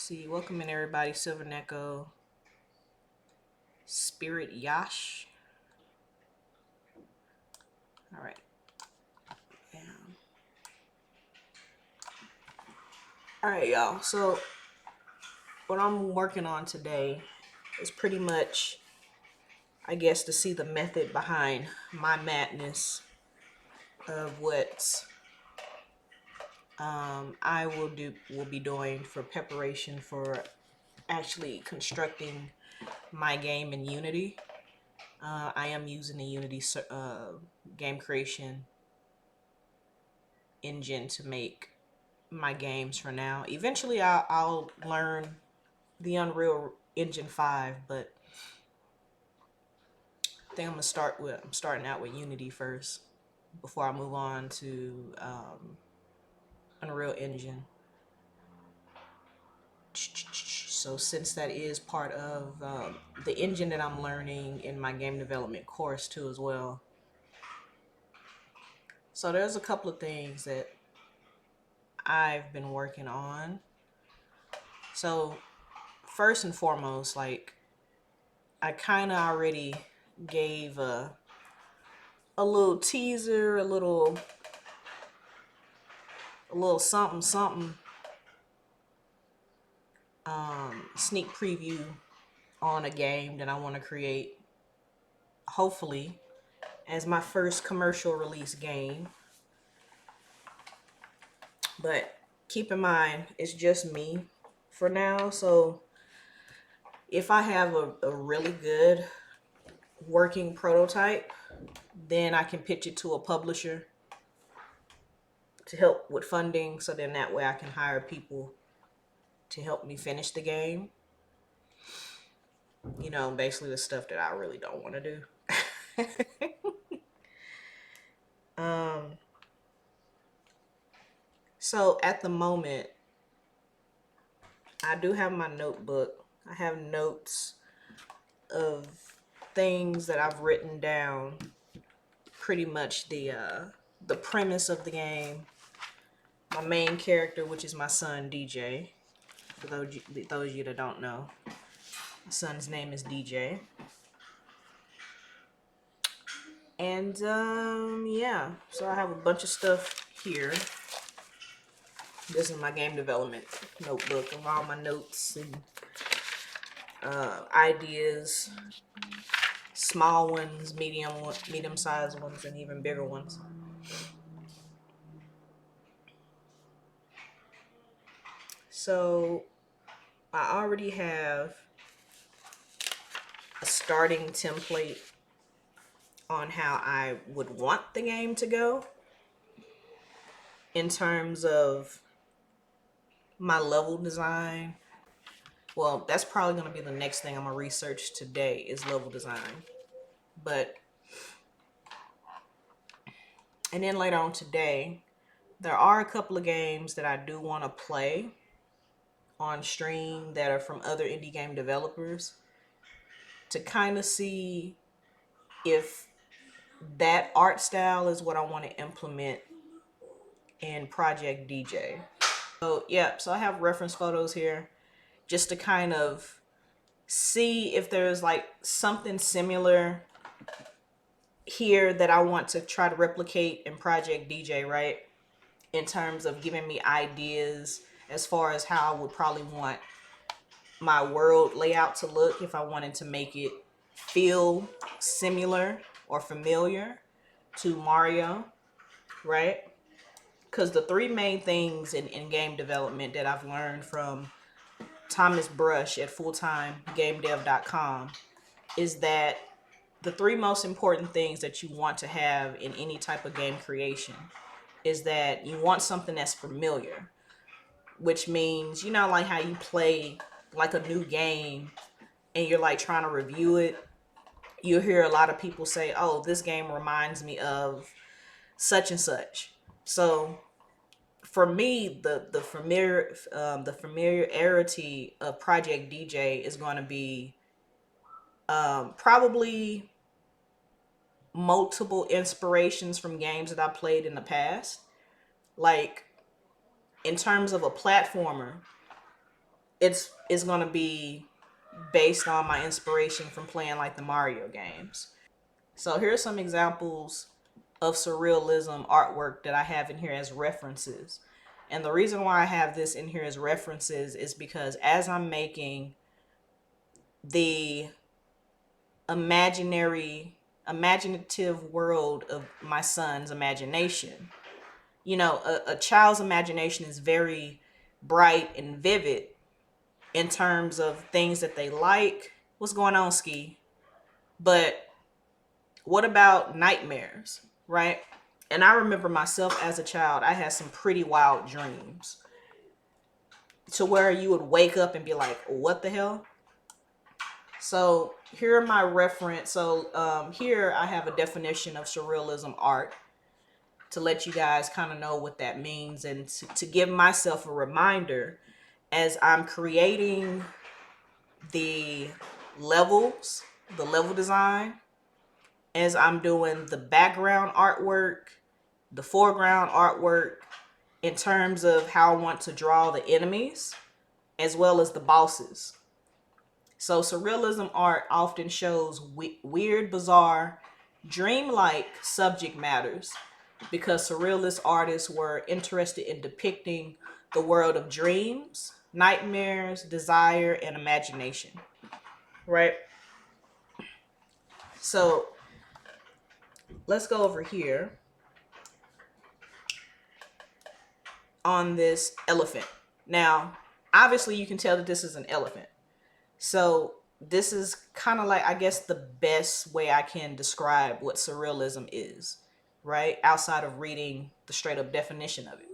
see. Welcome in everybody. Silver Neko, Spirit Yash. All right. Bam. All right, y'all. So what I'm working on today is pretty much, I guess, to see the method behind my madness of what I will be doing for preparation for actually constructing my game in Unity. I am using the Unity game creation engine to make my games for now. Eventually, I'll learn the Unreal Engine 5, but I think I'm starting out with Unity first before I move on to Unreal Engine. So since that is part of the engine that I'm learning in my game development course too as well. So there's a couple of things that I've been working on. So first and foremost, like, I kind of already gave a little teaser, a little something sneak preview on a game that I want to create, hopefully as my first commercial release game. But keep in mind, it's just me for now. So if I have a really good working prototype, then I can pitch it to a publisher to help with funding. So then that way I can hire people to help me finish the game. You know, basically the stuff that I really don't want to do. So at the moment, I do have my notebook. I have notes of things that I've written down. Pretty much the premise of the game. My main character, which is my son DJ. For those of you that don't know, my son's name is DJ. And yeah, so I have a bunch of stuff here. This is my game development notebook of all my notes and ideas, small ones, medium-sized ones, and even bigger ones. So I already have a starting template on how I would want the game to go in terms of my level design. Well, that's probably going to be the next thing I'm going to research today is level design. And then later on today, there are a couple of games that I do want to play on stream that are from other indie game developers to kind of see if that art style is what I want to implement in Project DJ. So yeah, so I have reference photos here just to kind of see if there's like something similar here that I want to try to replicate in Project DJ, right? In terms of giving me ideas as far as how I would probably want my world layout to look if I wanted to make it feel similar or familiar to Mario, right? Because the three main things in game development that I've learned from Thomas Brush at fulltimegamedev.com is that the three most important things that you want to have in any type of game creation is that you want something that's familiar, which means, you know, like how you play like a new game and you're like trying to review it. You'll hear a lot of people say, oh, this game reminds me of such and such. So for me, the familiarity of Project DJ is going to be probably multiple inspirations from games that I played in the past. Like, in terms of a platformer, it's gonna be based on my inspiration from playing like the Mario games. So here are some examples of surrealism artwork that I have in here as references. And the reason why I have this in here as references is because as I'm making the imaginative world of my son's imagination, you know, a child's imagination is very bright and vivid in terms of things that they like. What's going on, Ski? But what about nightmares, right? And I remember myself as a child, I had some pretty wild dreams to where you would wake up and be like, what the hell? So here are my reference. So here I have a definition of surrealism art to let you guys kind of know what that means, and to give myself a reminder as I'm creating the levels, the level design, as I'm doing the background artwork, the foreground artwork, in terms of how I want to draw the enemies as well as the bosses. So surrealism art often shows weird, bizarre, dreamlike subject matters because surrealist artists were interested in depicting the world of dreams, nightmares, desire, and imagination. Right? So let's go over here on this elephant. Now, obviously you can tell that this is an elephant. So this is kind of like, I guess, the best way I can describe what surrealism is, right? Outside of reading the straight up definition of it.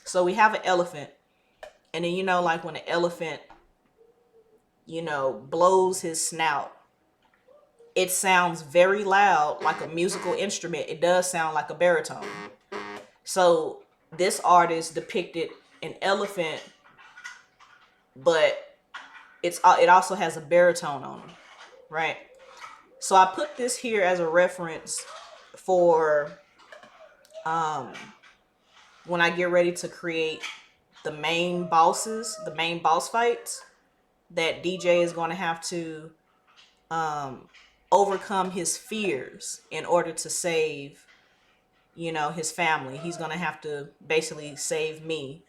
So we have an elephant, and then, you know, like when an elephant, you know, blows his snout, it sounds very loud, like a musical instrument. It does sound like a baritone. So this artist depicted an elephant, but it also has a baritone on it, right? So I put this here as a reference for when I get ready to create the main bosses, the main boss fights that DJ is going to have to overcome his fears in order to save, you know, his family. He's going to have to basically save me.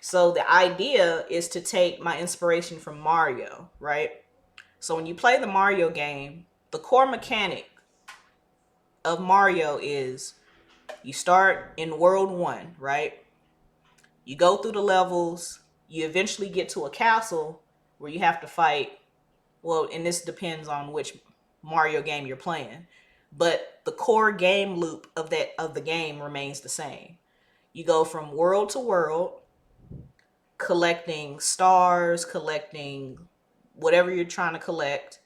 So the idea is to take my inspiration from Mario, right? So when you play the Mario game, the core mechanic of Mario is you start in world 1, right? You go through the levels, you eventually get to a castle where you have to fight, well, and this depends on which Mario game you're playing, but the core game loop of the game remains the same. You go from world to world, collecting stars, collecting whatever you're trying to collect,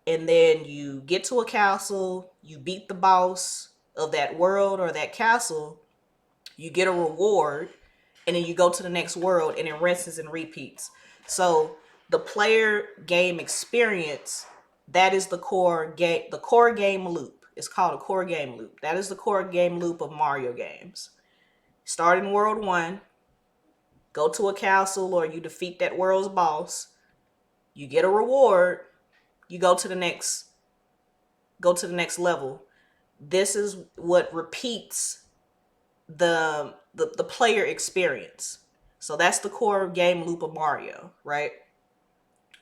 and then you get to a castle, you beat the boss of that world or that castle, you get a reward, and then you go to the next world, and it rinses and repeats. So the player game experience, that is the core game loop. It's called a core game loop. That is the core game loop of Mario games. Start in world 1, go to a castle or you defeat that world's boss, you get a reward, you go to the next level. This is what repeats the player experience. So that's the core game loop of Mario, right?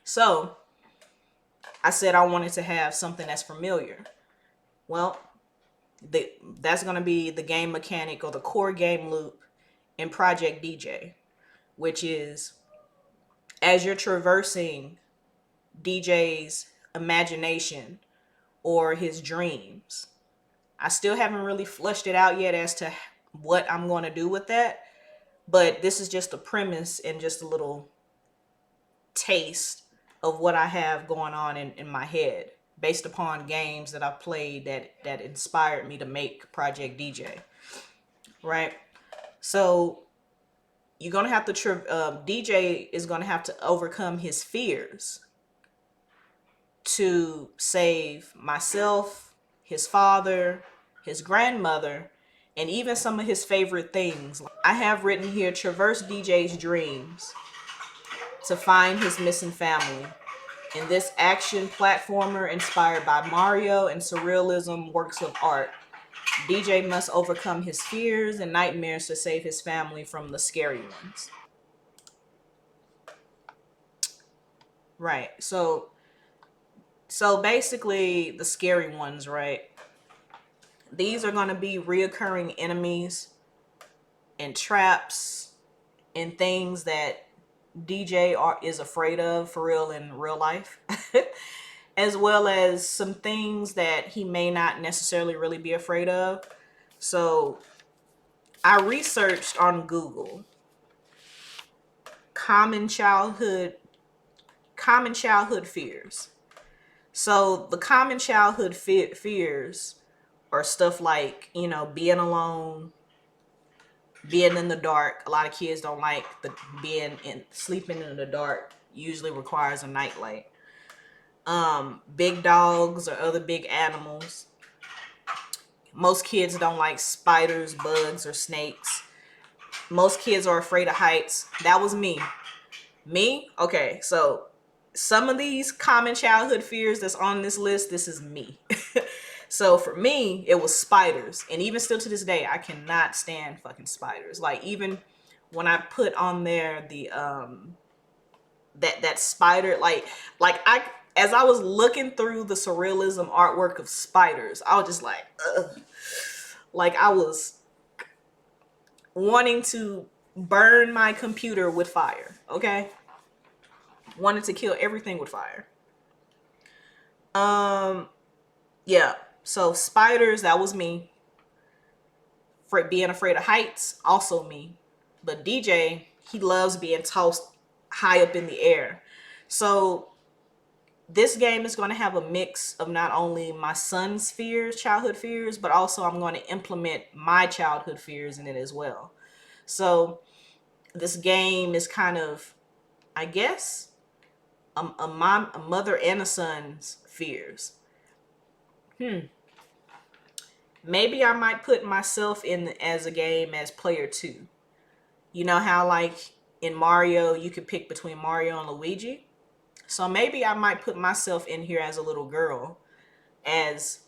So I said I wanted to have something that's familiar. Well, that's going to be the game mechanic or the core game loop in Project DJ, which is as you're traversing DJ's imagination or his dreams. I still haven't really fleshed it out yet as to what I'm going to do with that, but this is just a premise and just a little taste of what I have going on in my head based upon games that I've played that inspired me to make Project DJ, right? So you're going to have to, DJ is going to have to overcome his fears to save myself, his father, his grandmother, and even some of his favorite things. I have written here, traverse DJ's dreams. to find his missing family. In this action platformer inspired by Mario and surrealism works of art, DJ must overcome his fears and nightmares to save his family from the scary ones. Right. So basically the scary ones, right? These are going to be reoccurring enemies and traps and things that DJ is afraid of for real in real life. As well as some things that he may not necessarily really be afraid of. So I researched on Google common childhood fears. So the common childhood fears are stuff like, you know, being alone, being in the dark. A lot of kids don't like the sleeping in the dark. Usually requires a nightlight. Big dogs or other big animals. Most kids don't like spiders, bugs, or snakes. Most kids are afraid of heights. That was me. Okay, so some of these common childhood fears that's on this list, this is me. So for me, it was spiders. And even still to this day, I cannot stand fucking spiders. Like, even when I put on there the that spider, like I as I was looking through the surrealism artwork of spiders, I was just like, ugh. Like, I was wanting to burn my computer with fire, okay? Wanted to kill everything with fire. Yeah. So spiders, that was me. For being afraid of heights, also me. But DJ, he loves being tossed high up in the air. So this game is going to have a mix of not only my son's fears, childhood fears, but also I'm going to implement my childhood fears in it as well. So this game is kind of, I guess, a mother and a son's fears. Maybe I might put myself in as a game as player 2. You know how, like, in Mario, you could pick between Mario and Luigi? So maybe I might put myself in here as a little girl, as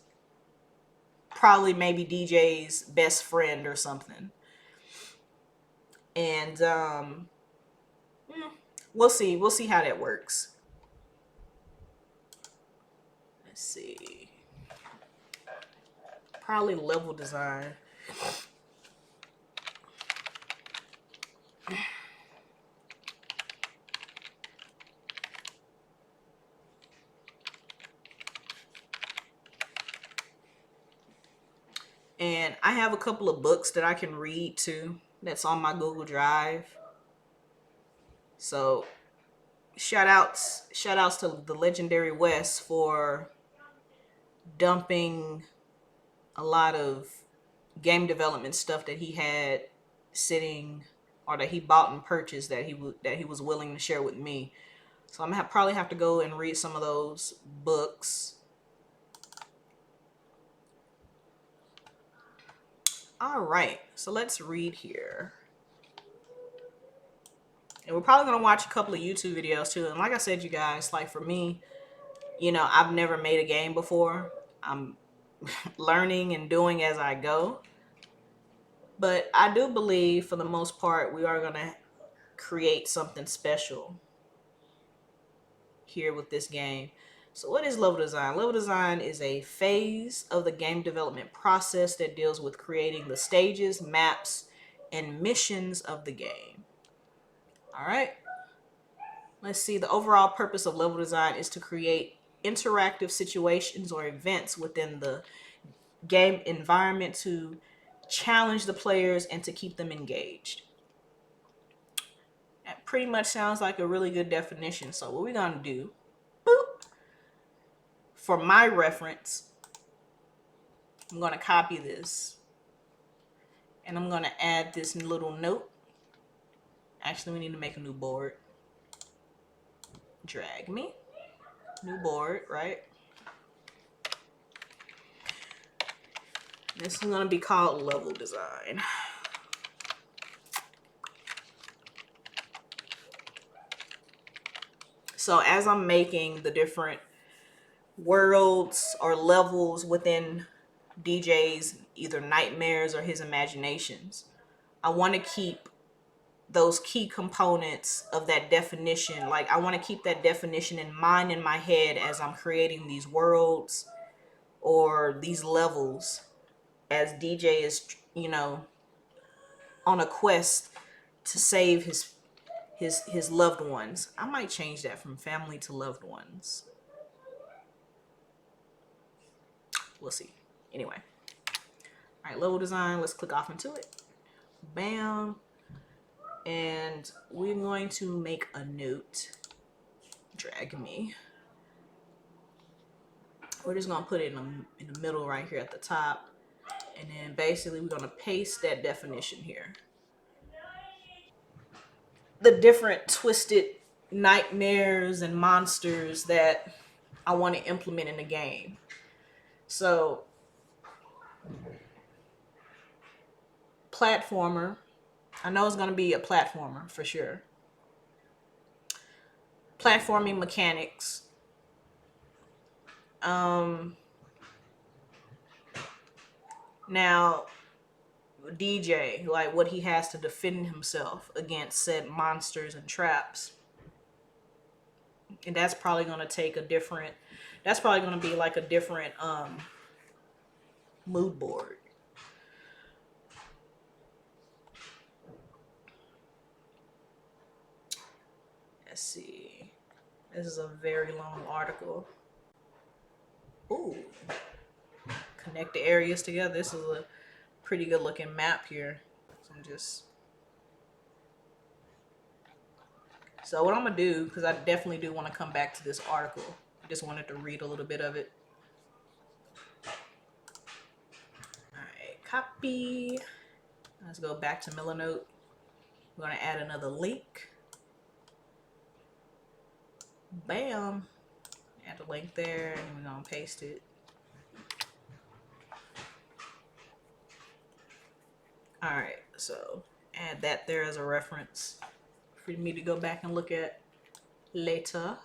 probably maybe DJ's best friend or something. And we'll see. We'll see how that works. Let's see. Probably level design. And I have a couple of books that I can read too. That's on my Google Drive. So shout outs to the legendary Wes for dumping a lot of game development stuff that he had sitting, or that he bought and purchased, that he was willing to share with me. So I'm gonna probably have to go and read some of those books. All right, so let's read here. And we're probably gonna watch a couple of YouTube videos too. And like I said, you guys, like, for me, you know, I've never made a game before. I'm learning and doing as I go. But I do believe, for the most part, we are gonna create something special here with this game. So what is level design? Level design is a phase of the game development process that deals with creating the stages, maps, and missions of the game. All right. Let's see. The overall purpose of level design is to create interactive situations or events within the game environment to challenge the players and to keep them engaged. That pretty much sounds like a really good definition. So what we're gonna do, boop, for my reference, I'm gonna copy this and I'm gonna add this little note. Actually, we need to make a new board. Drag me, new board, right? This is gonna be called level design. So as I'm making the different worlds or levels within DJ's either nightmares or his imaginations, I want to keep those key components of that definition. Like, I want to keep that definition in mind in my head as I'm creating these worlds or these levels, as DJ is, on a quest to save his loved ones. I might change that from family to loved ones. We'll see. Anyway. All right, level design. Let's click off into it. Bam. And we're going to make a note. Drag me. We're just going to put it in the middle right here at the top. And then basically we're going to paste that definition here. The different twisted nightmares and monsters that I want to implement in the game. So, platformer. I know it's going to be a platformer for sure. Platforming mechanics. Now, DJ, like what he has to defend himself against said monsters and traps. And that's probably going to take a different, that's probably going to be like a different mood board. Let's see. This is a very long article. Ooh. Connect the areas together. This is a pretty good looking map here. So what I'm gonna do, because I definitely do want to come back to this article. I just wanted to read a little bit of it. Alright, copy. Let's go back to milanote. We're gonna add another link. Bam. Add a link there, and we're gonna paste it. Alright, so add that there as a reference for me to go back and look at later.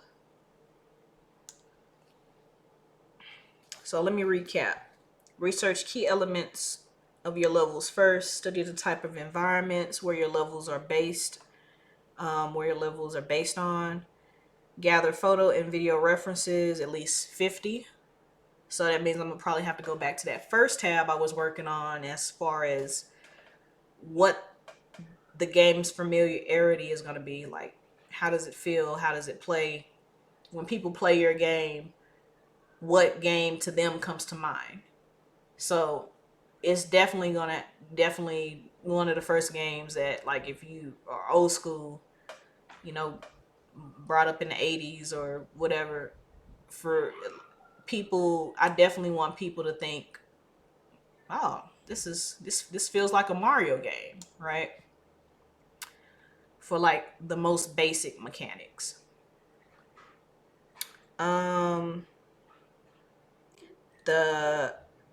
So let me recap. Research key elements of your levels first. Study the type of environments where your levels are based, on. Gather photo and video references, at least 50. So that means I'm gonna probably have to go back to that first tab I was working on as far as what the game's familiarity is gonna be. Like, how does it feel? How does it play? When people play your game, what game to them comes to mind? So it's definitely one of the first games that, like, if you are old school, brought up in the 80s or whatever, for people, I definitely want people to think, oh, this feels like a Mario game, right? For like the most basic mechanics. The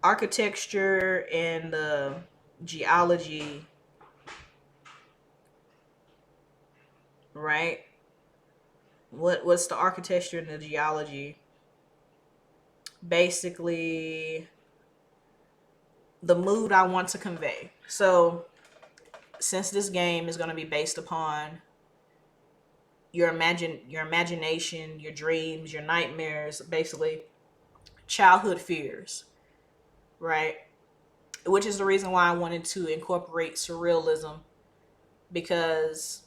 architecture and the geology, right? What's the architecture and the geology? Basically, the mood I want to convey. So, since this game is going to be based upon your imagination, your dreams, your nightmares, basically childhood fears, right? Which is the reason why I wanted to incorporate surrealism, because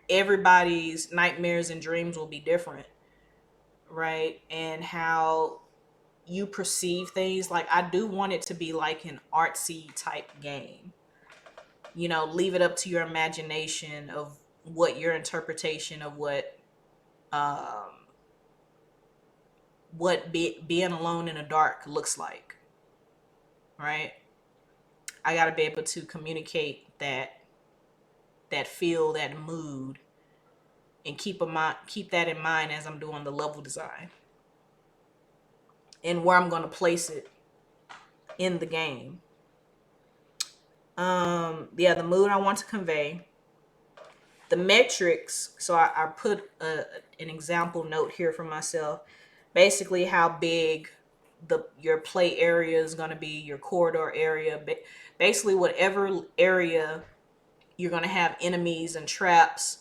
everybody's nightmares and dreams will be different, right? And how you perceive things. Like, I do want it to be like an artsy type game. Leave it up to your imagination of what your interpretation of being alone in the dark looks like, right? I got to be able to communicate that feel, that mood, and keep that in mind as I'm doing the level design and where I'm going to place it in the game. The mood I want to convey. the metrics. So I put an example note here for myself. Basically, how big your play area is going to be, your corridor area. Basically, whatever area you're going to have enemies and traps.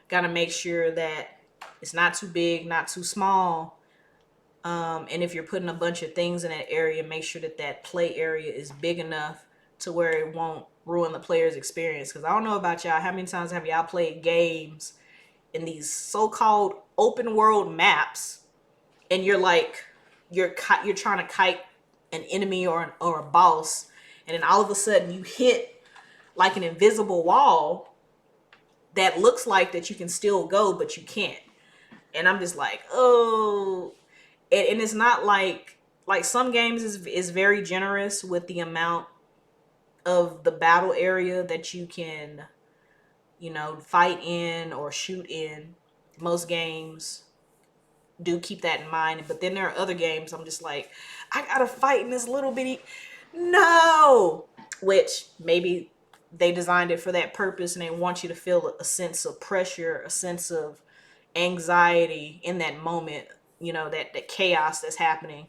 Got to make sure that it's not too big, not too small. And if you're putting a bunch of things in that area, make sure that that play area is big enough to where it won't ruin the player's experience. Because I don't know about y'all, how many times have y'all played games in these so-called open world maps, and you're like, you're trying to kite an enemy or a boss, and then all of a sudden you hit like an invisible wall that looks like that you can still go, but you can't. And I'm just like, oh. And it's not like some games is very generous with the amount of the battle area that you can, fight in or shoot in. Most games do keep that in mind. But then there are other games I'm just like, I gotta fight in this little bitty, no, which maybe they designed it for that purpose and they want you to feel a sense of pressure, a sense of anxiety in that moment, that chaos that's happening.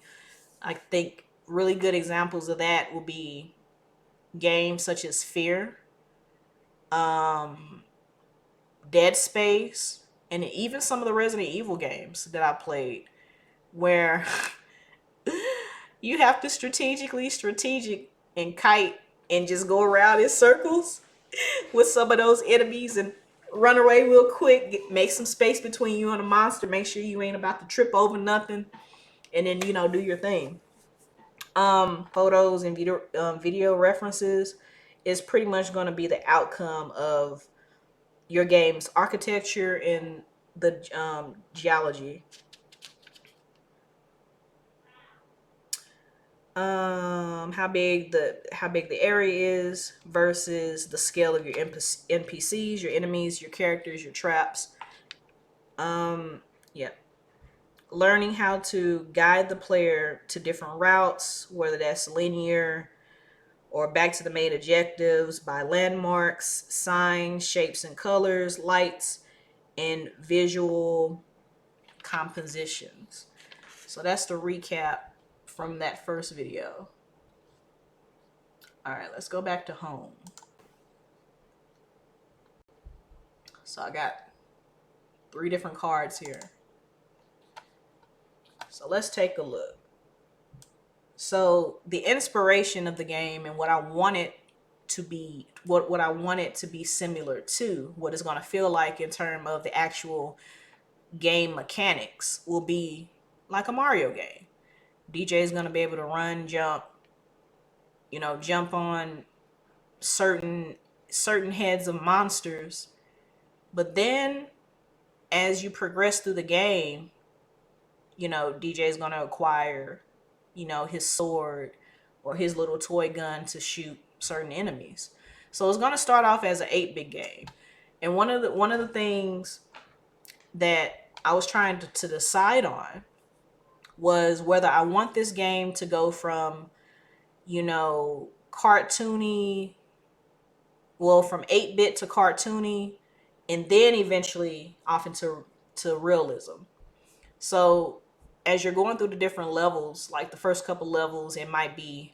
I think really good examples of that will be games such as Fear, um, Dead Space, and even some of the Resident Evil games that I played, where you have to strategic and kite and just go around in circles with some of those enemies and run away real quick, make some space between you and a monster, make sure you ain't about to trip over nothing, and then do your thing. Photos and video references is pretty much going to be the outcome of your game's architecture and the geology. How big the area is versus the scale of your NPCs, your enemies, your characters, your traps. Yeah. Learning how to guide the player to different routes, whether that's linear or back to the main objectives by landmarks, signs, shapes and colors, lights, and visual compositions. So that's the recap from that first video. All right, let's go back to home. So I got 3 different cards here. So let's take a look. So the inspiration of the game and what I want it to be, what I want it to be similar to, what it's going to feel like in terms of the actual game mechanics, will be like a Mario game. DJ is going to be able to run, jump, jump on certain heads of monsters. But then as you progress through the game, DJ is going to acquire, his sword or his little toy gun to shoot certain enemies. So it's going to start off as an 8-bit game. And one of the things that I was trying to decide on was whether I want this game to go from, cartoony, from 8-bit to cartoony, and then eventually off into realism. So as you're going through the different levels, like the first couple levels, it might be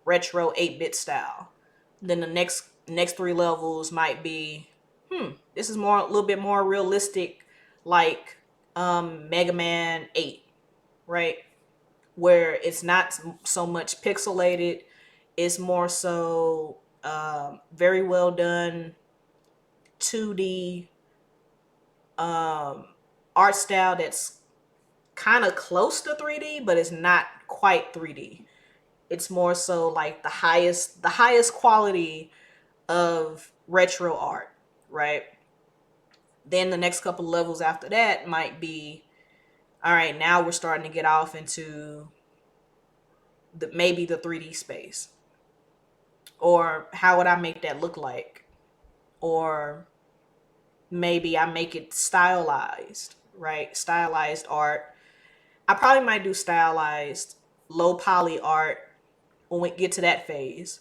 retro 8-bit style. Then the next 3 levels might be, this is a little bit more realistic, like Mega Man 8, right? Where it's not so much pixelated, it's more so very well done 2D art style that's kind of close to 3D, but it's not quite 3D. It's more so like the highest quality of retro art, right? Then the next couple levels after that might be, all right, now we're starting to get off into maybe the 3D space. Or how would I make that look like? Or maybe I make it stylized, right? Stylized art. I probably might do stylized low poly art when we get to that phase.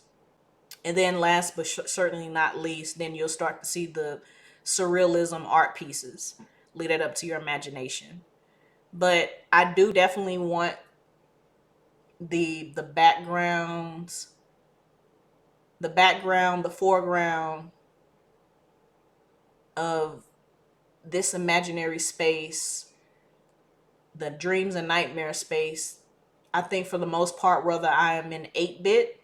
And then last but certainly not least, then you'll start to see the surrealism art pieces. Leave that up to your imagination. But I do definitely want the backgrounds, the foreground of this imaginary space, the dreams and nightmare space. I think for the most part, whether I am in 8-bit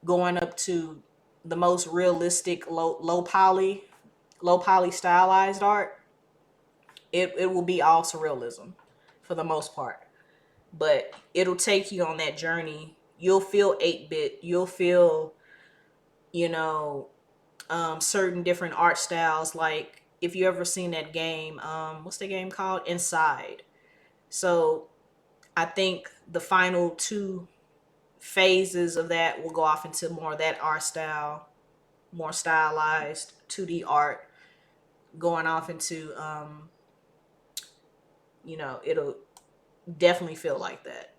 going up to the most realistic low poly stylized art, it will be all surrealism for the most part. But it'll take you on that journey. You'll feel 8-bit. You'll feel, you know, certain different art styles. Like if you ever seen that game, what's the game called? Inside. So I think the final two phases of that will go off into more of that art style, more stylized 2D art, going off into it'll definitely feel like that.